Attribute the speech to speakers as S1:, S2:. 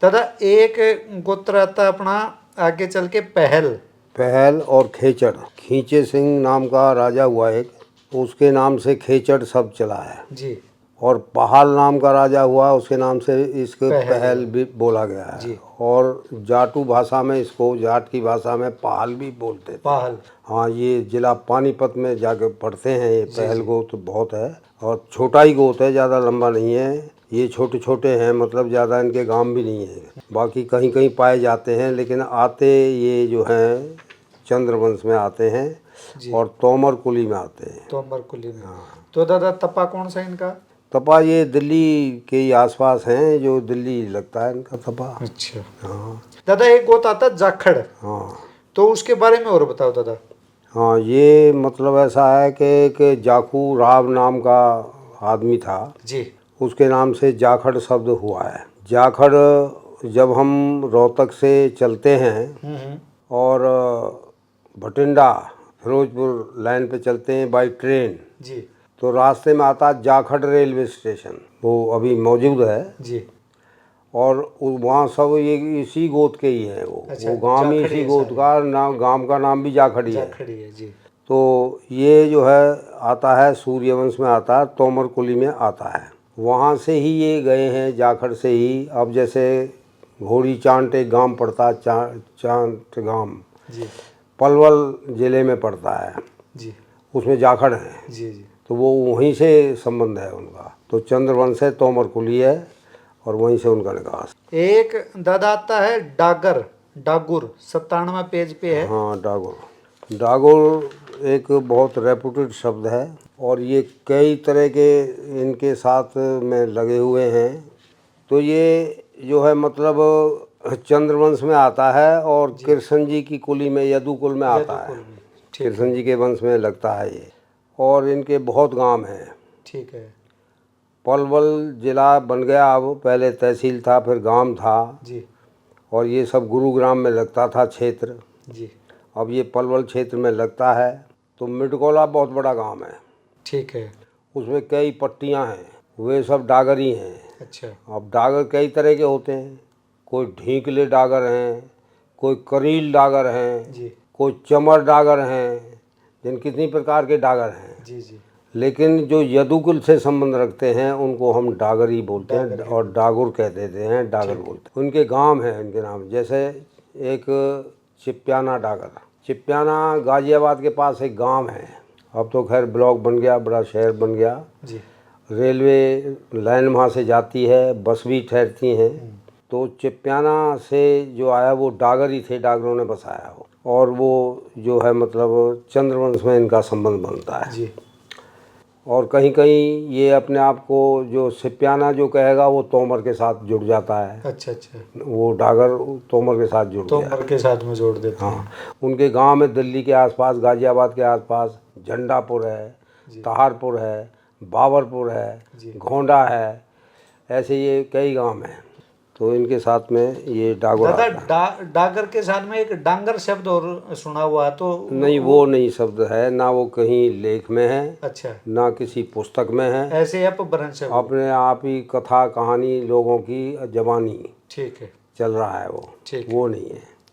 S1: दादा एक गोत्र आता है अपना आगे चल के पहल।
S2: पहल और खेचड़, खींचे सिंह नाम का राजा हुआ एक, उसके नाम से खेचड़ शब्द चला है
S1: जी।
S2: और पहाल नाम का राजा हुआ, उसके नाम से इसको पहल भी बोला गया है
S1: जी।
S2: और जाटू भाषा में इसको, जाट की भाषा में पहाल भी बोलते थे।
S1: पहाल।
S2: हाँ, ये जिला पानीपत में जाके पढ़ते हैं। ये पहल गोत बहुत है और छोटा ही गोत है, ज़्यादा लंबा नहीं है। ये छोटे छोटे हैं, मतलब ज़्यादा इनके गांव भी नहीं है। बाकी कहीं कहीं पाए जाते हैं, लेकिन आते ये जो हैं चंद्रवंश में आते हैं और तोमर कुली में आते हैं।
S1: तोमर कुली में। हाँ। तो दादा तपा कौन सा इनका?
S2: तपा ये दिल्ली के ही आसपास हैं, जो दिल्ली लगता है इनका तपा।
S1: अच्छा।
S2: हाँ
S1: दादा एक गोत आता है जाखड़।
S2: हाँ।
S1: तो उसके बारे में और बताओ दादा।
S2: हाँ, ये मतलब ऐसा है कि एक जाखू राव नाम का आदमी था
S1: जी।
S2: उसके नाम से जाखड़ शब्द हुआ है। जाखड़ जब हम रोहतक से चलते हैं और भटिंडा फिरोजपुर लाइन पे चलते हैं बाई ट्रेन
S1: जी।
S2: तो रास्ते में आता जाखड़ रेलवे स्टेशन, वो अभी मौजूद है
S1: जी। और
S2: वहाँ सब ये इसी गोत के ही हैं।
S1: अच्छा,
S2: वो गांव ही इसी गोत का नाम, गांव का नाम भी जाखड़ी है।
S1: जी।
S2: तो ये जो है आता है सूर्यवंश में आता है, तोमर कुली में आता है। वहाँ से ही ये गए हैं, जाखड़ से ही। अब जैसे घोड़ी चांट एक गांव पड़ता है, चांट गांव
S1: जी।
S2: पलवल ज़िले में पड़ता है
S1: जी।
S2: उसमें जाखड़ है।
S1: जी जी।
S2: तो वो वहीं से संबंध है उनका। तो चंद्रवंश है, तोमर कुली है और वहीं से उनका निकास।
S1: एक दादा आता है डागर, डागुर 97 पेज पे है।
S2: हाँ, डागुर। डागुर एक बहुत रेपुटेड शब्द है और ये कई तरह के इनके साथ में लगे हुए हैं। तो ये जो है मतलब चंद्रवंश में आता है और कृष्ण जी की कुली में, यदुकुल में आता है। कृष्ण जी के वंश में लगता है ये। और इनके बहुत गांव हैं।
S1: ठीक है।
S2: पलवल जिला बन गया, अब पहले तहसील था, फिर गांव था
S1: जी।
S2: और ये सब गुरुग्राम में लगता था क्षेत्र
S1: जी।
S2: अब ये पलवल क्षेत्र में लगता है। तो मिडकोला बहुत बड़ा गांव है।
S1: ठीक है।
S2: उसमें कई पट्टियां हैं, वे सब डागरी हैं।
S1: अच्छा। अब
S2: डागर कई तरह के होते हैं, कोई ढींकले डागर हैं, कोई करील डागर हैं जी, कोई चमर डागर हैं, जिन कितनी प्रकार के डागर हैं जी जी। लेकिन जो यदुकुल से संबंध रखते हैं उनको हम डागरी बोलते हैं और डागुर कह देते हैं, डागर बोलते हैं। उनके गांव हैं, उनके नाम जैसे एक चिप्याना डागर। चिप्याना गाजियाबाद के पास एक गांव है, अब तो खैर ब्लॉक बन गया, बड़ा शहर बन गया जी। रेलवे लाइन वहाँ से जाती है, बस भी ठहरती हैं। तो चिप्याना से जो आया वो डागर ही थे, डागरों ने बसाया हो। और वो जो है मतलब चंद्रवंश में इनका संबंध बनता है जी। और कहीं कहीं ये अपने आप को जो सिप्याना जो कहेगा वो तोमर के साथ जुड़ जाता है। अच्छा अच्छा। वो डागर तोमर के साथ जुड़ गया, तोमर के साथ में जोड़ देते हैं। हाँ, उनके गांव में दिल्ली के आसपास, गाजियाबाद के आसपास झंडापुर है, तहारपुर है, बाबरपुर है, घोंडा है, ऐसे ये कई गांव हैं। तो इनके साथ में ये डागर
S1: दादा डागर के साथ में एक डांगर शब्द और सुना हुआ, तो
S2: नहीं, वो नहीं शब्द है ना, वो कहीं लेख में है। अच्छा। ना किसी पुस्तक में है,
S1: ऐसे अपभ्रंश
S2: अपने आप ही कथा कहानी लोगों की जबानी
S1: ठीक है
S2: चल रहा है वो, ठीक, वो नहीं है।